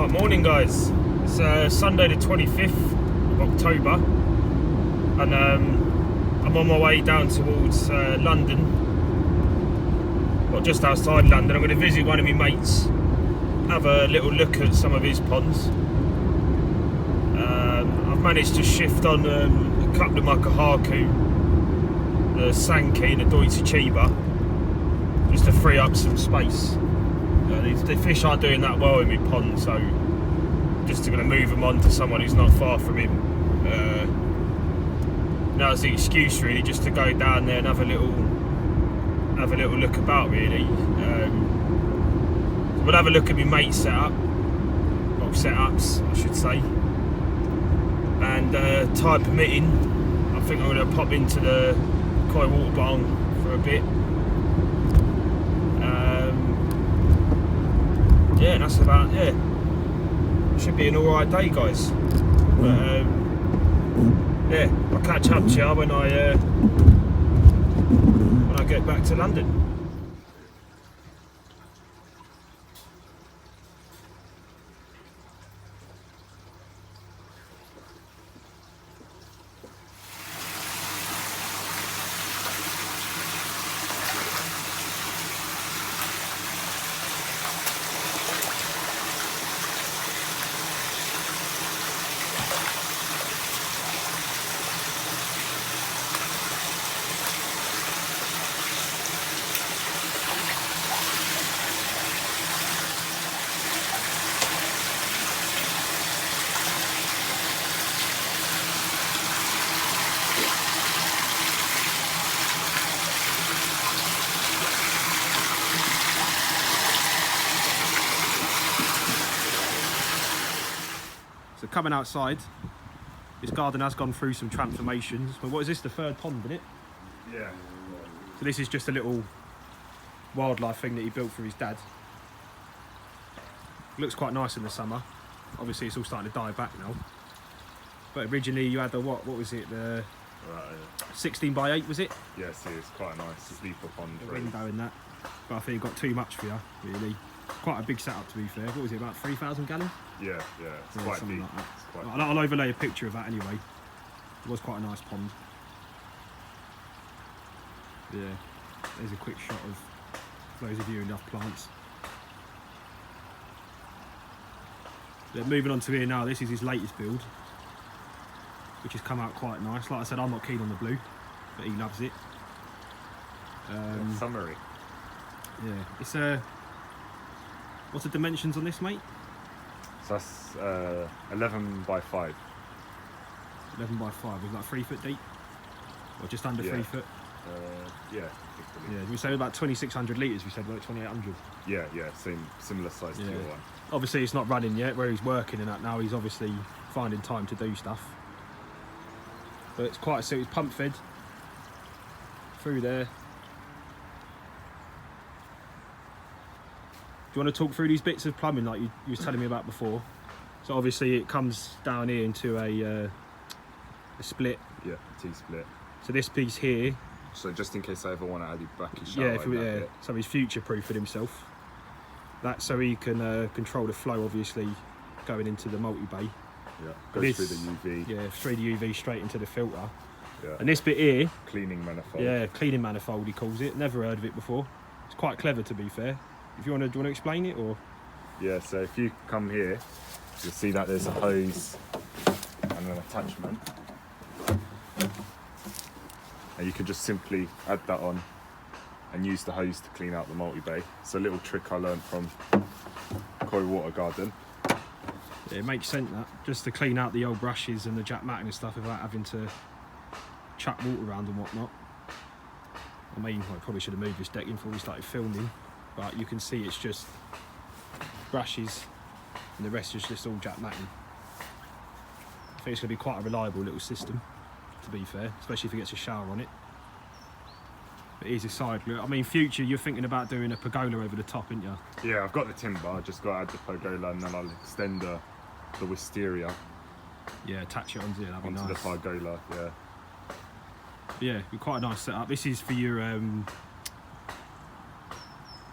Right, morning guys. It's Sunday the 25th of October and I'm on my way down towards London, well just outside London. I'm going to visit one of my mates, have a little look at some of his ponds. I've managed to shift on a couple of my Kahaku, the Sankey and the Deutsche Chiba, just to free up some space. The fish aren't doing that well in my pond, so just going to move them on to someone who's not far from him. Now's the excuse really, just to go down there and have a little look about really. We'll have a look at my mate's setup, or setups I should say, and tide permitting, I think I'm going to pop into the koi water barn for a bit. Yeah, that's about, should be an alright day guys. But yeah, I'll catch up to you when I get back to London. So coming outside, this garden has gone through some transformations. But what is this, the third pond, isn't it? Yeah. So this is just a little wildlife thing that he built for his dad. It looks quite nice in the summer. Obviously it's all starting to die back now. But originally you had the, what was it, the 16 by 8 was it? Yeah, see, it's quite a nice sleeper pond. The window in that. But I think it got too much for you, really. Quite a big setup to be fair. What was it, about 3,000 gallons? Yeah, it's quite big. Like that. It's quite I'll overlay a picture of that anyway. It was quite a nice pond. Yeah, there's a quick shot of those of you who love plants. Yeah, moving on to here now, this is his latest build, which has come out quite nice. Like I said, I'm not keen on the blue, but he loves it. Summary. Yeah, it's a... What's the dimensions on this, mate? So that's 11 by 5. 11 by 5, was that 3 foot deep? Or just under 3 foot? Yeah. Yeah, we say about 2,600 litres, we said, like 2,800. Yeah, similar size to your one. Obviously it's not running yet, where he's working and that now, he's obviously finding time to do stuff. But it's quite, so it's pump fed through there. Do you want to talk through these bits of plumbing like you was telling me about before? So obviously it comes down here into a split. Yeah, T-split. So this piece here. So just in case I ever want to add a bracket shower. Yeah, so he's future-proofing himself. That's so he can control the flow, obviously, going into the multi-bay. Yeah, goes through the UV. Yeah, through the UV straight into the filter. Yeah. And this bit here. Cleaning manifold. Yeah, cleaning manifold he calls it. Never heard of it before. It's quite clever to be fair. If you want to, do you want to explain it or? Yeah, so if you come here, you'll see that there's a hose and an attachment. And you can just simply add that on and use the hose to clean out the multi-bay. It's a little trick I learned from Koi Water Garden. Yeah, it makes sense that, just to clean out the old brushes and the jack matting and stuff without having to chuck water around and whatnot. I mean, I probably should have moved this deck in before we started filming, but you can see it's just brushes and the rest is just all jack matting. I think it's going to be quite a reliable little system, to be fair, especially if it gets a shower on it. But here's a side look. I mean, future, you're thinking about doing a pergola over the top, aren't you? Yeah, I've got the timber, I just got to add the pergola and then I'll extend the wisteria. Yeah, attach it onto it, that'd be onto nice. the pergola, yeah. Yeah, be quite a nice setup. This is for your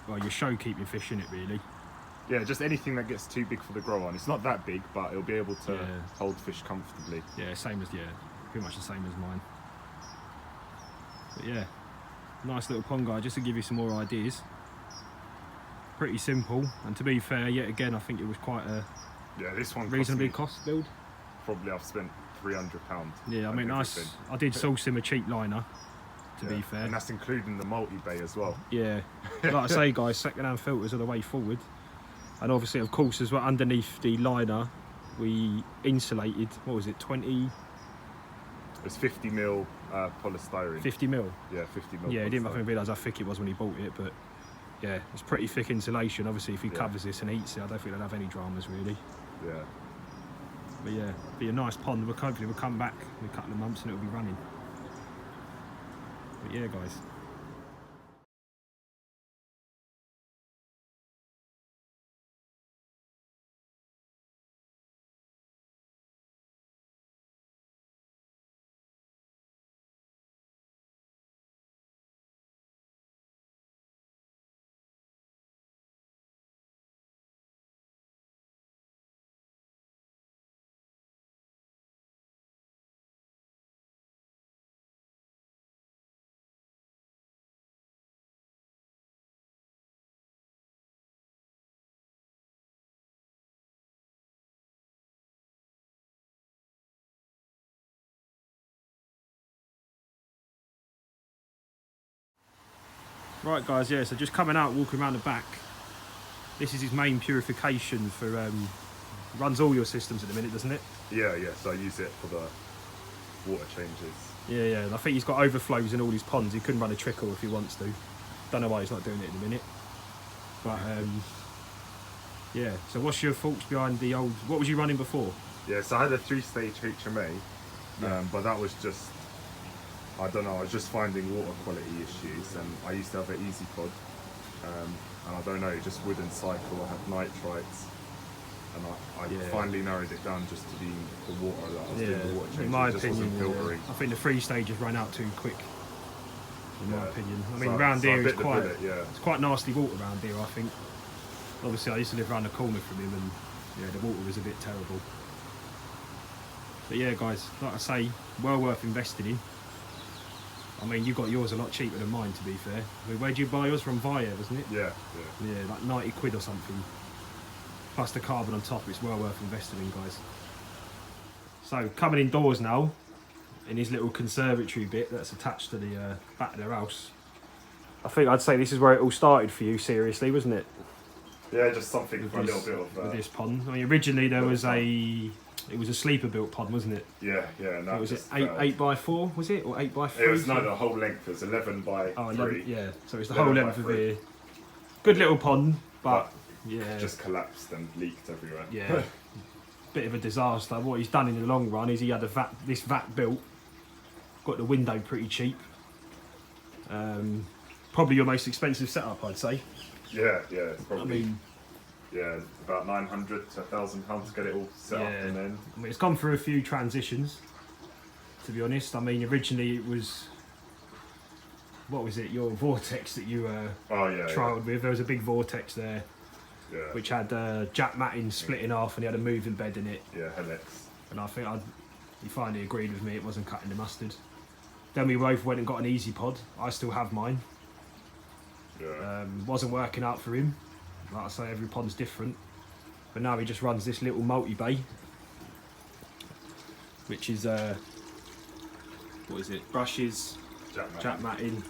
well, your show keeping fish in it really. Yeah, just anything that gets too big for the grow on. It's not that big, but it'll be able to hold fish comfortably. Yeah, same as pretty much the same as mine. But yeah, nice little pond guide, just to give you some more ideas. Pretty simple, and to be fair, yet again, I think it was quite a this one reasonably cost build. Probably I've spent £300. Yeah, I mean, I did source him a cheap liner. To be fair, and that's including the multi-bay as well. Yeah, like I say, guys, second-hand filters are the way forward. And obviously, of course, as well, underneath the liner, we insulated. What was it? 20. It's 50mm polystyrene. 50mm. Yeah, 50mm. Yeah, he didn't even realise how thick it was when he bought it, but yeah, it's pretty thick insulation. Obviously, if he covers this and eats it, I don't think they'll have any dramas really. Yeah. But yeah, be a nice pond. Hopefully, we'll come back in a couple of months and it'll be running. But yeah, guys. Right, guys, yeah, so just coming out, walking around the back. This is his main purification for, runs all your systems at the minute, doesn't it? Yeah, so I use it for the water changes. Yeah, and I think he's got overflows in all his ponds. He couldn't run a trickle if he wants to. Don't know why he's not doing it in a minute. But, yeah, so what's your thoughts behind the old, what was you running before? Yeah, so I had a 3-stage HMA, but that was just, I don't know, I was just finding water quality issues, and I used to have an easy pod, and I don't know, it just wouldn't cycle. I had nitrites, and I finally narrowed it down just to be the water that I was doing the water change. In my it just opinion, wasn't filtering. I think the 3 stages ran out too quick. In my opinion, I mean, So round here I is bit the quite, bullet, it's quite nasty water around here. I think. Obviously, I used to live around the corner from him, and yeah, the water was a bit terrible. But yeah, guys, like I say, well worth investing in. I mean, you got yours a lot cheaper than mine, to be fair. I mean, where'd you buy yours from? Via, wasn't it? Yeah. Yeah, like 90 quid or something. Plus the carbon on top, it's well worth investing in, guys. So, coming indoors now, in his little conservatory bit that's attached to the back of their house. I think I'd say this is where it all started for you, seriously, wasn't it? Yeah, just something for a little bit of... with this pond. I mean, originally there was it was a sleeper built pond, wasn't it? Yeah, no. Was it 8x4, was it? Or 8x3? It was, no, the whole length was 11 by 3. 11, yeah, so it's the whole length of here. Good little pond, but yeah. Just collapsed and leaked everywhere. Yeah. Bit of a disaster. What he's done in the long run is he had this vat built, got the window pretty cheap. Probably your most expensive setup, I'd say. Yeah, it's probably. I mean, about £900 to £1,000 to get it all set up, and then. I mean, it's gone through a few transitions. To be honest, I mean, originally it was. What was it? Your vortex that you trialled with. There was a big vortex there, which had jack matting split in half, and he had a moving bed in it. Yeah, Helix. And I think he finally agreed with me. It wasn't cutting the mustard. Then we both went and got an easy pod. I still have mine. Yeah. Wasn't working out for him. Like I say, every pond's different. But now he just runs this little multi-bay, which is what is it? Brushes, jack matting.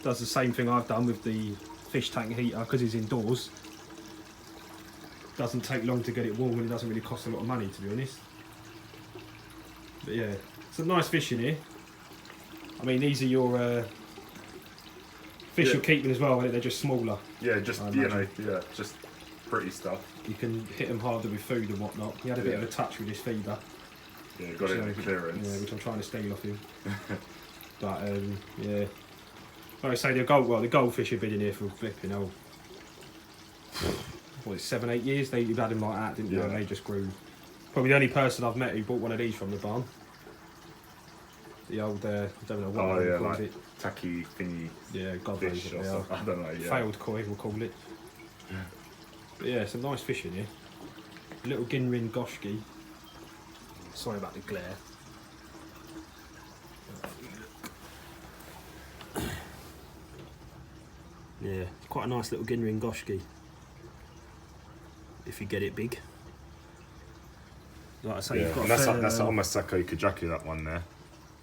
Does the same thing I've done with the fish tank heater because he's indoors. Doesn't take long to get it warm, and it doesn't really cost a lot of money, to be honest. But yeah, some nice fish in here. I mean, these are your fish you're keeping as well, they're just smaller. Yeah, just just pretty stuff. You can hit them harder with food and whatnot. He had a bit of a touch with his feeder. Yeah, got it in clearance. Yeah, which I'm trying to steal off him. But yeah, like I say, the goldfish have been in here for flipping hell. What, 7-8 years? You've had them like that, didn't you? And they just grew. Probably the only person I've met who bought one of these from the barn. The old, I don't know what they call it. Tacky thingy. Yeah, God knows what they are. I don't know. Yeah. Failed koi, we'll call it. But yeah, some nice fish in here. A little Ginrin Goshki. Sorry about the glare. Yeah, quite a nice little Ginrin Goshki. If you get it big. Like I say, you've got and that's almost Sako Kajaki, that one there.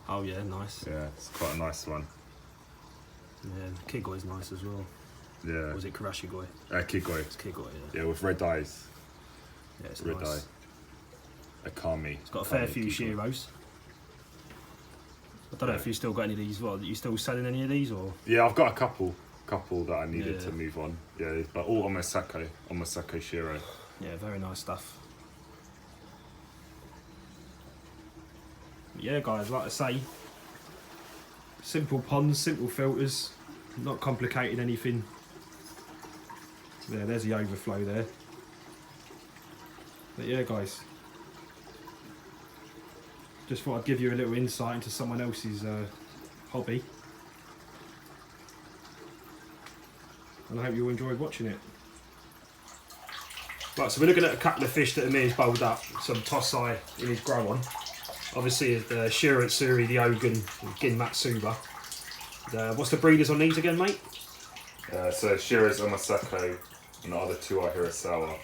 Oh yeah, nice. Yeah, it's quite a nice one. Yeah, Kigoi's nice as well. Yeah. Or was it Karashigoi? Kigoi. It's Kigoi, yeah. Yeah, with red eyes. Yeah, it's Red nice. eye. Akami. It's got a fair few Shiros. I don't know if you've still got any of these. What, are you still selling any of these, or? Yeah, I've got a couple that I needed to move on. Yeah, but all Omasako Shiro. Yeah, very nice stuff. But yeah, guys, like I say, simple ponds, simple filters, not complicated anything. There's the overflow there. But yeah, guys, just thought I'd give you a little insight into someone else's hobby. And I hope you enjoyed watching it. Right, so we're looking at a couple of fish that Amir's bowled up. Some Tosai in his grow on. Obviously the Shiratsuri, the Ogun, Gin Matsuba. What's the breeders on these again, mate? So Shira's Omasako and the other two are Hirasawa.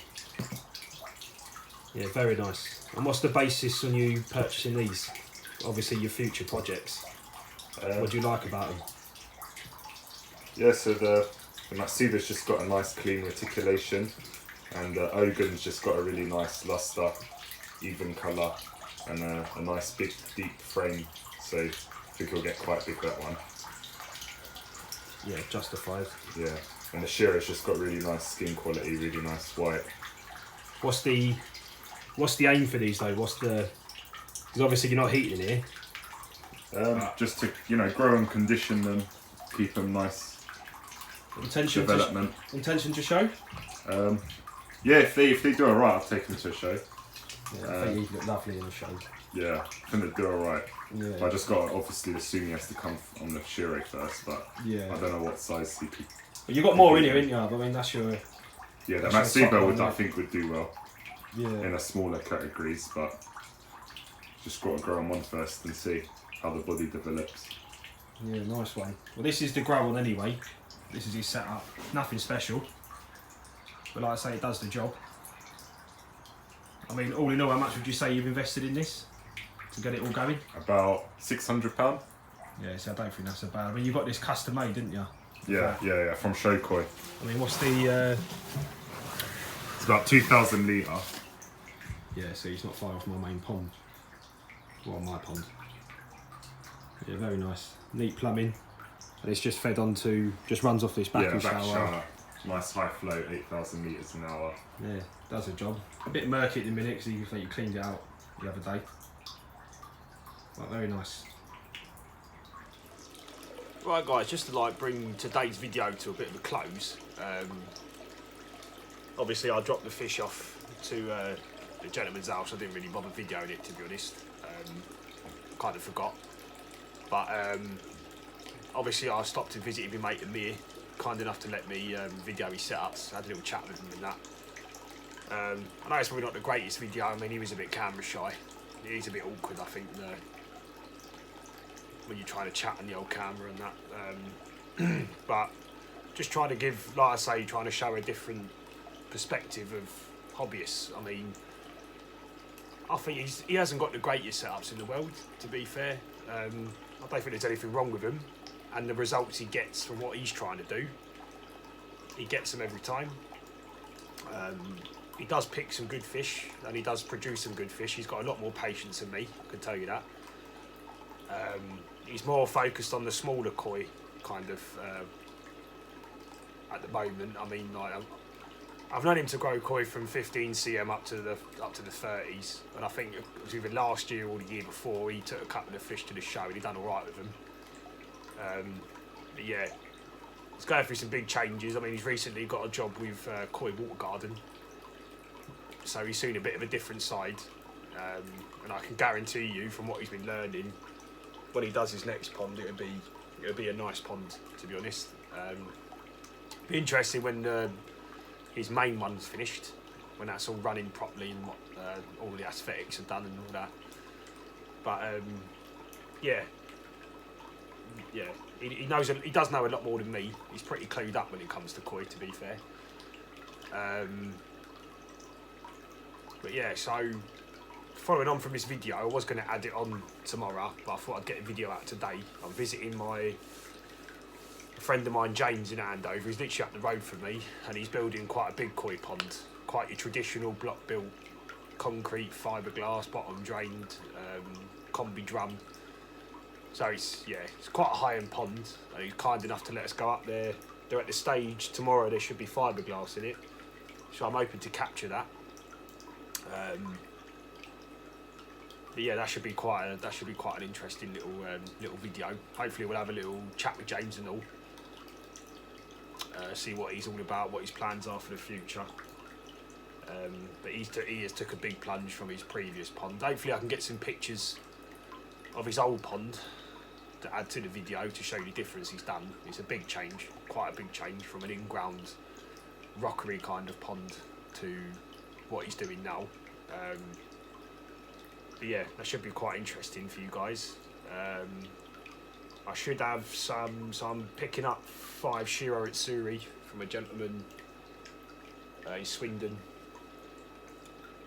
Yeah, very nice. And what's the basis on you purchasing these? Obviously your future projects. What do you like about them? Yeah, so the Matsuba's just got a nice clean reticulation, and the Ogun's just got a really nice luster, even colour, and a nice big deep frame. So I think it'll get quite big, that one. Yeah, justified. Yeah, and the Shira's just got really nice skin quality, really nice white. What's the aim for these though? Because obviously you're not heating here. Just to grow and condition them, keep them nice. Development. Intention to show? Yeah, if they do alright, I'll take them to a show. Yeah, I think he'd look lovely in a show. Yeah, I think they do alright. Yeah. I just got to obviously assume he has to come on the Shiro first, but yeah. I don't know what size he could. But you've got more in here, haven't you? I mean, that's your. Yeah, the Matsuba I think would do well. Yeah. In a smaller categories, but just got to grow on one first and see how the body develops. Yeah, nice one. Well, this is the grow on anyway. This is his setup. Nothing special, but like I say, it does the job. I mean, all in all, how much would you say you've invested in this to get it all going? About £600. Yeah, so I don't think that's so bad. I mean, you got this custom made, didn't you? Yeah, from Shokoi. I mean, what's the? It's about 2,000 litre. Yeah, so it's not far off my main pond. Well, my pond. Yeah, very nice. Neat plumbing. And it's just fed onto, just runs off this back shower. Nice high flow, 8,000 litres an hour. Yeah, does a job. A bit murky at the minute because you cleaned it out the other day. But very nice. Right guys, just to bring today's video to a bit of a close. Obviously I dropped the fish off to the gentleman's house. I didn't really bother videoing it, to be honest. Kind of forgot. But obviously I stopped and visited my mate Amir, kind enough to let me video his setups. I had a little chat with him and that. I know it's probably not the greatest video. I mean, he was a bit camera shy. He's a bit awkward, I think, when you're trying to chat on the old camera and that. But just trying to give, like I say, trying to show a different perspective of hobbyists. I mean, I think he hasn't got the greatest setups in the world, to be fair. I don't think there's anything wrong with him, and the results he gets from what he's trying to do, he gets them every time. He does pick some good fish, and he does produce some good fish. He's got a lot more patience than me, I can tell you that. He's more focused on the smaller koi, kind of, at the moment. I mean, like, I've known him to grow koi from 15 cm up to the 30s, and I think it was either last year or the year before he took a couple of fish to the show and he done all right with them. But yeah, he's going through some big changes. I mean, he's recently got a job with Koi Water Garden, so he's seen a bit of a different side, and I can guarantee you from what he's been learning, when he does his next pond, it'll be a nice pond, to be honest. Be interesting when his main one's finished, when that's all running properly and what all the aesthetics are done and all that. But yeah, he knows, he does know a lot more than me. He's pretty clued up when it comes to koi, to be fair. But yeah, so following on from this video, I was going to add it on tomorrow, but I thought I'd get a video out today. I'm visiting a friend of mine, James, in Andover. He's literally up the road from me, and he's building quite a big koi pond, quite your traditional block built, concrete, fiberglass, bottom drained, combi drum. So it's quite a high end pond, and he's kind enough to let us go up there. They're at the stage tomorrow. There should be fiberglass in it, so I'm hoping to capture that. But yeah, that should be quite an interesting little video. Hopefully we'll have a little chat with James and all, see what he's all about, what his plans are for the future. But he has took a big plunge from his previous pond. Hopefully I can get some pictures of his old pond to add to the video to show you the difference he's done. It's a big change, quite a big change from an in-ground rockery kind of pond to what he's doing now. But yeah, that should be quite interesting for you guys. I should have some, so I'm picking up 5 Shiro Itsuri from a gentleman in Swindon.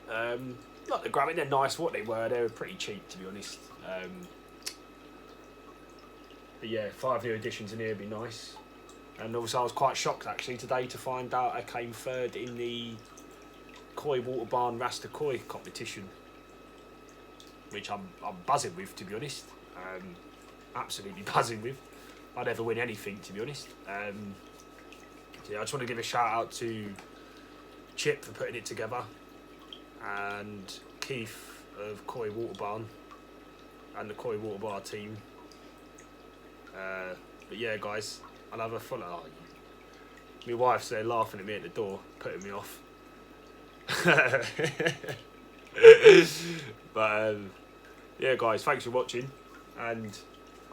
Not the grabbing, they're nice. What they were pretty cheap, to be honest. But yeah, 5 new additions in here would be nice. And also I was quite shocked actually today to find out I came 3rd in the Koi Water Barn Rasta Koi competition, which I'm buzzing with, to be honest. Absolutely buzzing with. I never win anything, to be honest. So yeah, I just want to give a shout out to Chip for putting it together, and Keith of Koi Water Barn and the Koi Water Bar team. But yeah, guys, I'll have a follow. My wife's there laughing at me at the door, putting me off. But yeah, guys, thanks for watching, and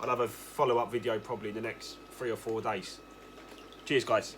I'll have a follow-up video probably in the next 3 or 4 days. Cheers, guys.